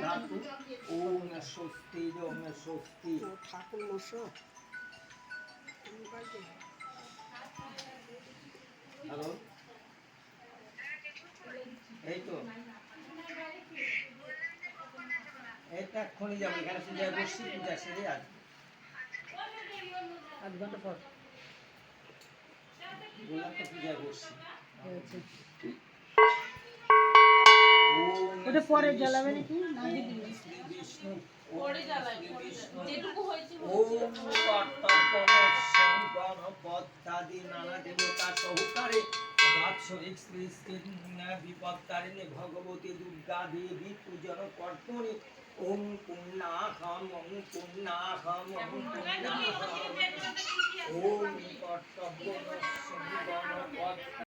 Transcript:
ধাতু ওম স্বস্তি ওম স্বস্তি। ঠাকুর মশাই হ্যালো, এই তো এটা এক্ষুনি যাবো, এখানে পূজায় বসছি, পূজা সেরে আসবো 8 ঘন্টা পর। বললাম তো পূজায় বসছি। ওটা পরে জ্বালাবে নাকি না দিদি? শ্রী বিষ্ণু পরে জ্বালায়, যেটুকু হয়েছে ওম কর্তব্যদি নানা দেবতা সহকারে বাৎসরিক শ্রী শ্রী বিপত্তারিণী ভগবতী দুর্গা দেবী পূজন কর্তনী ওম পুণ্যাহম ওম পুণ্যাহম ওম পুণ্যাহম ওম কর্তব্য